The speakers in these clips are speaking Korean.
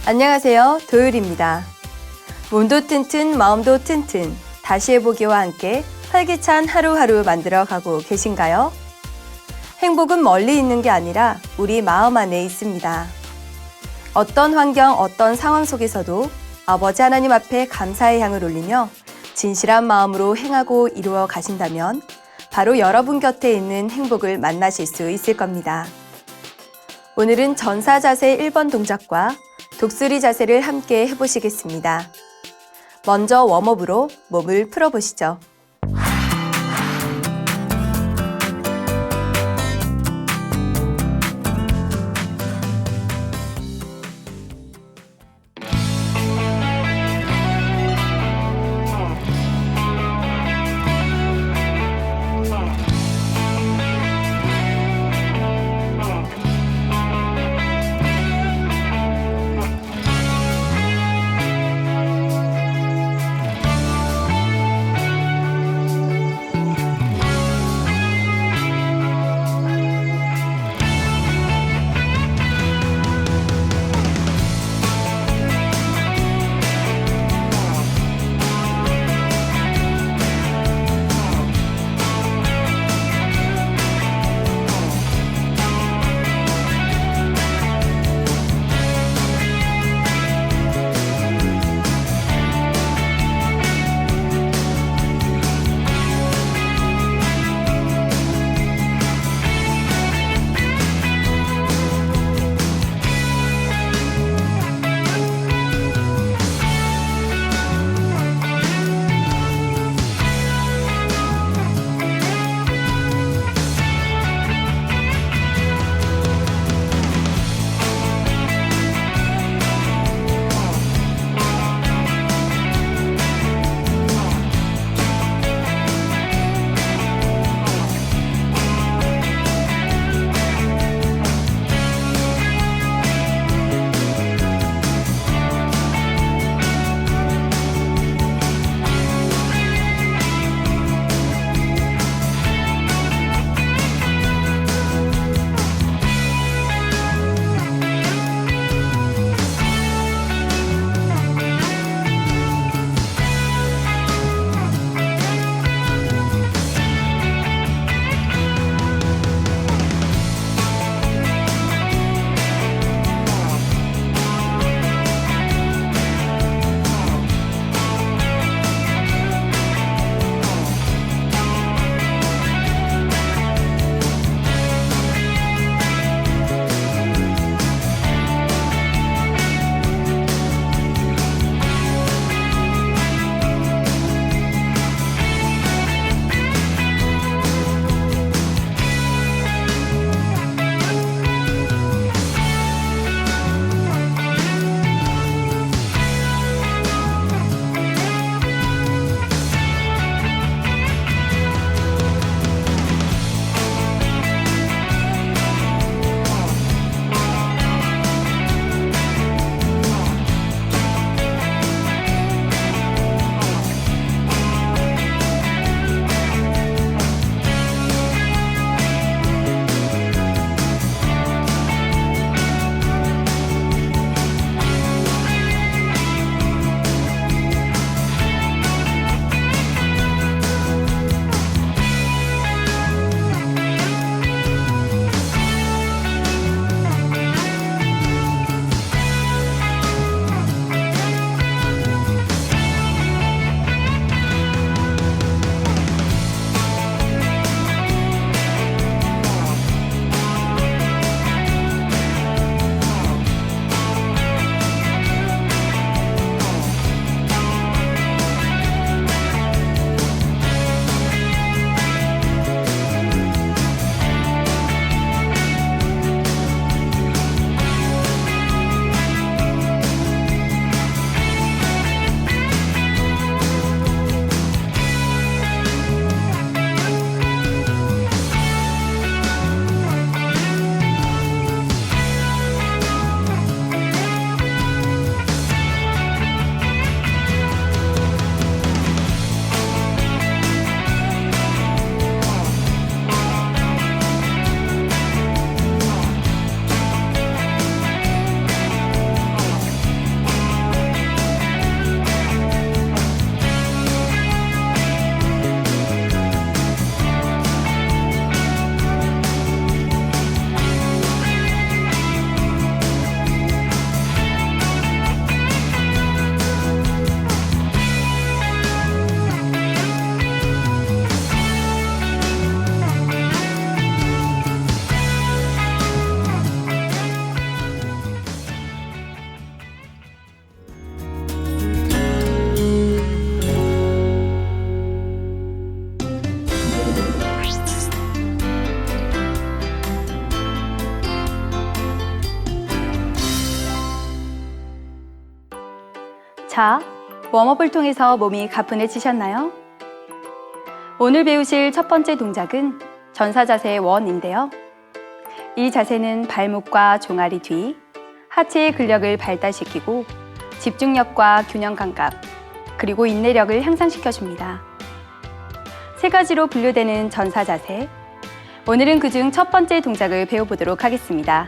안녕하세요. 도율입니다. 몸도 튼튼, 마음도 튼튼, 다시 해보기와 함께 활기찬 하루하루 만들어가고 계신가요? 행복은 멀리 있는 게 아니라 우리 마음 안에 있습니다. 어떤 환경, 어떤 상황 속에서도 아버지 하나님 앞에 감사의 향을 올리며 진실한 마음으로 행하고 이루어 가신다면 바로 여러분 곁에 있는 행복을 만나실 수 있을 겁니다. 오늘은 전사 자세 1번 동작과 독수리 자세를 함께 해보시겠습니다. 먼저 웜업으로 몸을 풀어보시죠. 자, 웜업을 통해서 몸이 가뿐해지셨나요? 오늘 배우실 첫 번째 동작은 전사자세 1인데요. 이 자세는 발목과 종아리 뒤, 하체의 근력을 발달시키고 집중력과 균형 감각, 그리고 인내력을 향상시켜줍니다. 세 가지로 분류되는 전사자세. 오늘은 그중 첫 번째 동작을 배워보도록 하겠습니다.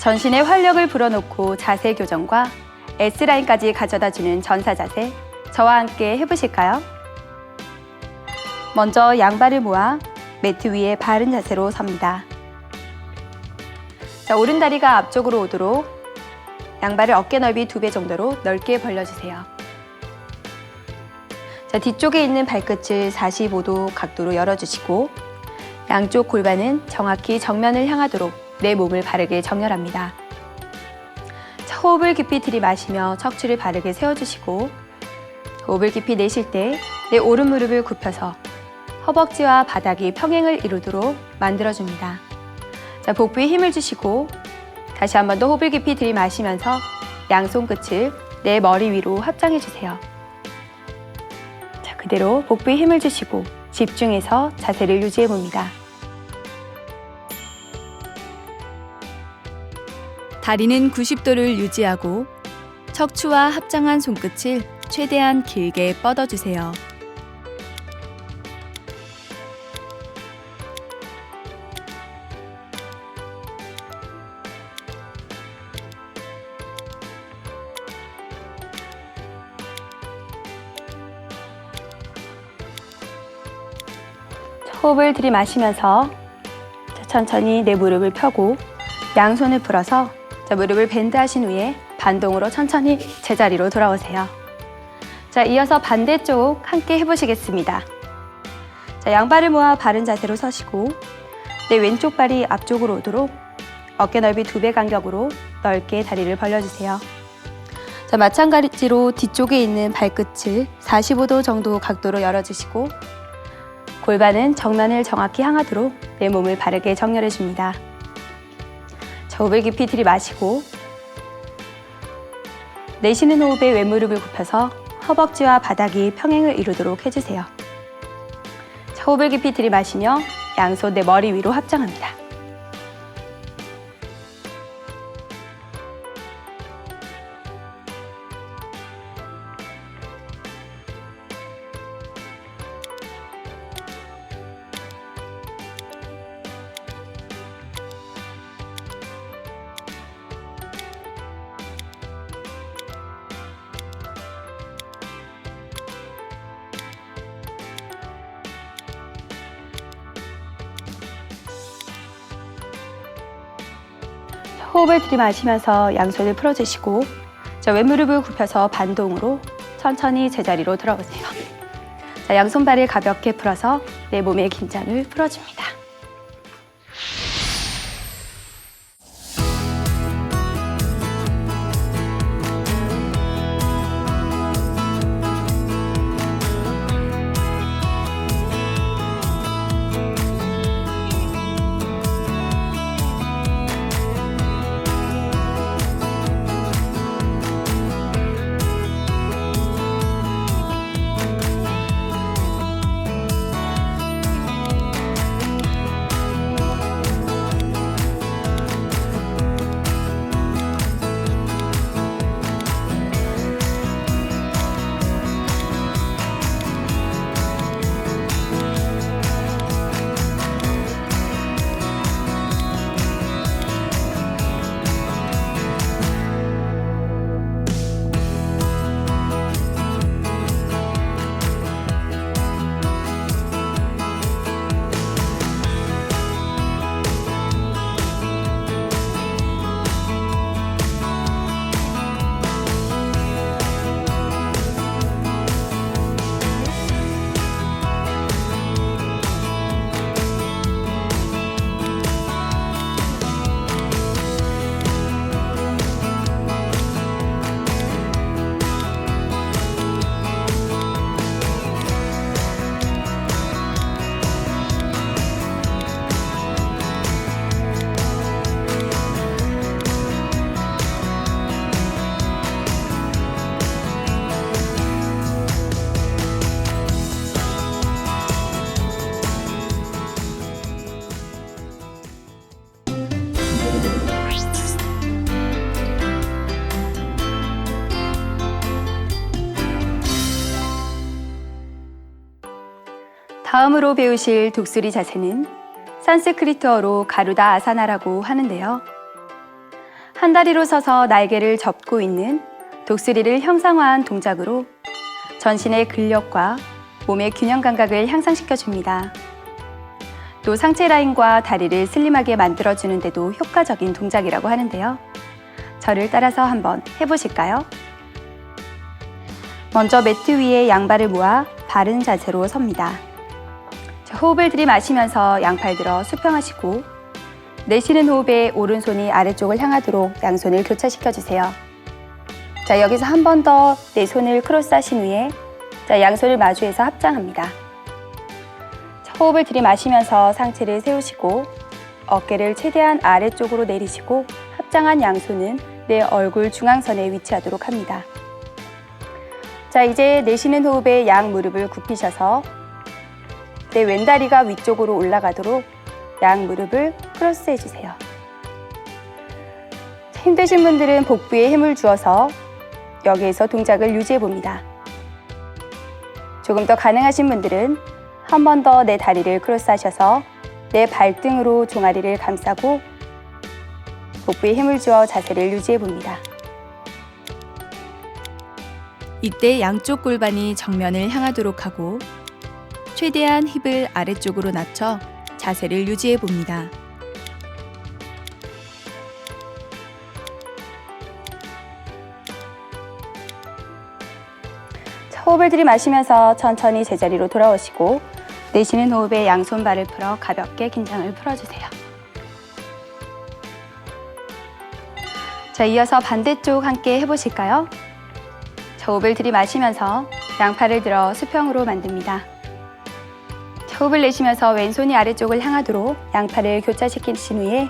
전신의 활력을 불어넣고 자세 교정과 S라인까지 가져다주는 전사자세. 저와 함께 해보실까요? 먼저 양발을 모아 매트 위에 바른 자세로 섭니다. 자, 오른다리가 앞쪽으로 오도록 양발을 어깨 넓이 2배 정도로 넓게 벌려주세요. 자, 뒤쪽에 있는 발끝을 45도 각도로 열어주시고 양쪽 골반은 정확히 정면을 향하도록 내 몸을 바르게 정렬합니다. 자, 호흡을 깊이 들이마시며 척추를 바르게 세워주시고 호흡을 깊이 내쉴 때 내 오른 무릎을 굽혀서 허벅지와 바닥이 평행을 이루도록 만들어줍니다. 자, 복부에 힘을 주시고 다시 한 번 더 호흡을 깊이 들이마시면서 양손 끝을 내 머리 위로 합장해주세요. 자, 그대로 복부에 힘을 주시고 집중해서 자세를 유지해봅니다. 다리는 90도를 유지하고 척추와 합장한 손끝을 최대한 길게 뻗어주세요. 호흡을 들이마시면서 천천히 내 무릎을 펴고 양손을 풀어서 무릎을 밴드하신 후에 반동으로 천천히 제자리로 돌아오세요. 자, 이어서 반대쪽 함께 해보시겠습니다. 자, 양발을 모아 바른 자세로 서시고 내 왼쪽 발이 앞쪽으로 오도록 어깨 넓이 2배 간격으로 넓게 다리를 벌려주세요. 자, 마찬가지로 뒤쪽에 있는 발끝을 45도 정도 각도로 열어주시고 골반은 정면을 정확히 향하도록 내 몸을 바르게 정렬해줍니다. 자, 호흡을 깊이 들이마시고 내쉬는 호흡에 왼무릎을 굽혀서 허벅지와 바닥이 평행을 이루도록 해주세요. 자, 호흡을 깊이 들이마시며 양손 내 머리 위로 합장합니다. 호흡을 들이마시면서 양손을 풀어주시고 자, 왼무릎을 굽혀서 반동으로 천천히 제자리로 돌아오세요. 자, 양손발을 가볍게 풀어서 내 몸의 긴장을 풀어줍니다. 다음으로 배우실 독수리 자세는 산스크리트어로 가루다 아사나라고 하는데요. 한 다리로 서서 날개를 접고 있는 독수리를 형상화한 동작으로 전신의 근력과 몸의 균형 감각을 향상시켜 줍니다. 또 상체 라인과 다리를 슬림하게 만들어주는 데도 효과적인 동작이라고 하는데요. 저를 따라서 한번 해보실까요? 먼저 매트 위에 양발을 모아 바른 자세로 섭니다. 자, 호흡을 들이마시면서 양팔 들어 수평하시고 내쉬는 호흡에 오른손이 아래쪽을 향하도록 양손을 교차시켜 주세요. 자, 여기서 한 번 더 내 손을 크로스하신 후에 자, 양손을 마주해서 합장합니다. 자, 호흡을 들이마시면서 상체를 세우시고 어깨를 최대한 아래쪽으로 내리시고 합장한 양손은 내 얼굴 중앙선에 위치하도록 합니다. 자, 이제 내쉬는 호흡에 양 무릎을 굽히셔서 내 왼다리가 위쪽으로 올라가도록 양 무릎을 크로스해 주세요. 힘드신 분들은 복부에 힘을 주어서 여기에서 동작을 유지해 봅니다. 조금 더 가능하신 분들은 한 번 더 내 다리를 크로스하셔서 내 발등으로 종아리를 감싸고 복부에 힘을 주어 자세를 유지해 봅니다. 이때 양쪽 골반이 정면을 향하도록 하고 최대한 힙을 아래쪽으로 낮춰 자세를 유지해 봅니다. 자, 호흡을 들이마시면서 천천히 제자리로 돌아오시고 내쉬는 호흡에 양손발을 풀어 가볍게 긴장을 풀어주세요. 자, 이어서 반대쪽 함께 해보실까요? 자, 호흡을 들이마시면서 양팔을 들어 수평으로 만듭니다. 자, 호흡을 내쉬면서 왼손이 아래쪽을 향하도록 양팔을 교차시키신 후에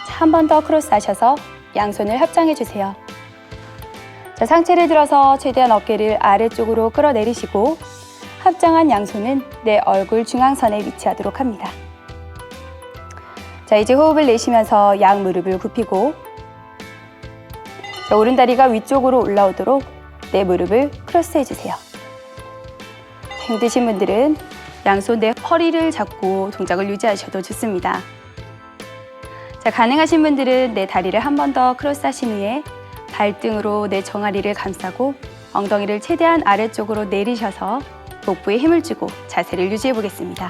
한 번 더 크로스 하셔서 양손을 합장해 주세요. 자, 상체를 들어서 최대한 어깨를 아래쪽으로 끌어내리시고 합장한 양손은 내 얼굴 중앙선에 위치하도록 합니다. 자, 이제 호흡을 내쉬면서 양 무릎을 굽히고 자, 오른다리가 위쪽으로 올라오도록 내 무릎을 크로스해 주세요. 힘드신 분들은 양손 내 허리를 잡고 동작을 유지하셔도 좋습니다. 자, 가능하신 분들은 내 다리를 한 번 더 크로스 하신 후에 발등으로 내 종아리를 감싸고 엉덩이를 최대한 아래쪽으로 내리셔서 복부에 힘을 주고 자세를 유지해 보겠습니다.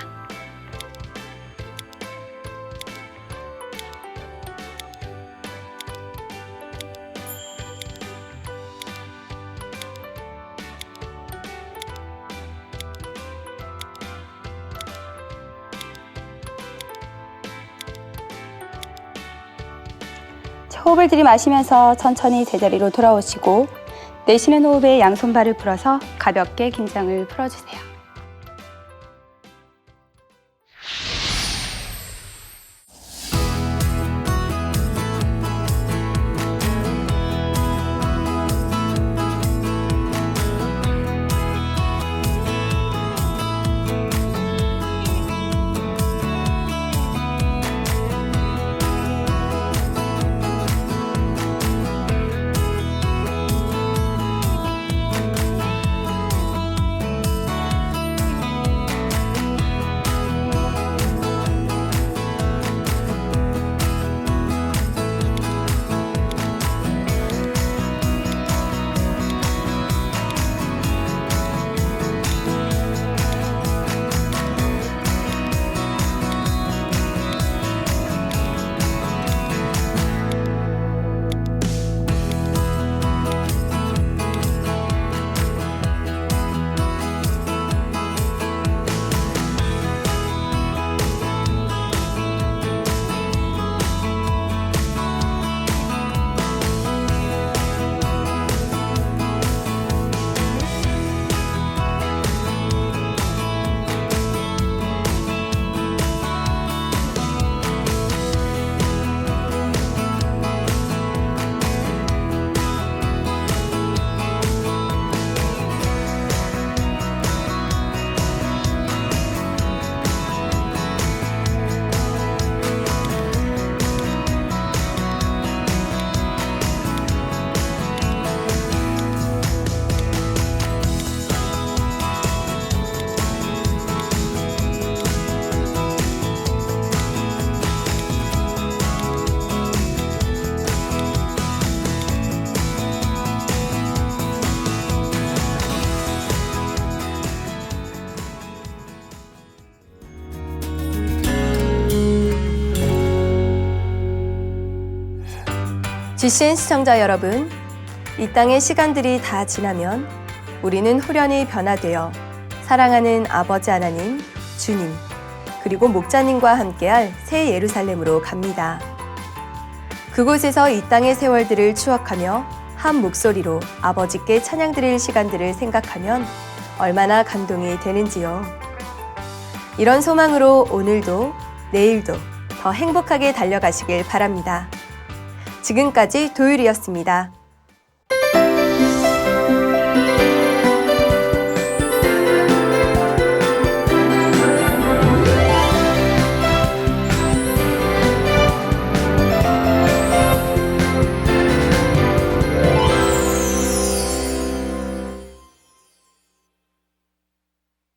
호흡을 들이마시면서 천천히 제자리로 돌아오시고 내쉬는 호흡에 양손발을 풀어서 가볍게 긴장을 풀어주세요. GCN 시청자 여러분, 이 땅의 시간들이 다 지나면 우리는 후련히 변화되어 사랑하는 아버지 하나님, 주님, 그리고 목자님과 함께할 새 예루살렘으로 갑니다. 그곳에서 이 땅의 세월들을 추억하며 한 목소리로 아버지께 찬양드릴 시간들을 생각하면 얼마나 감동이 되는지요. 이런 소망으로 오늘도 내일도 더 행복하게 달려가시길 바랍니다. 지금까지 도율이었습니다.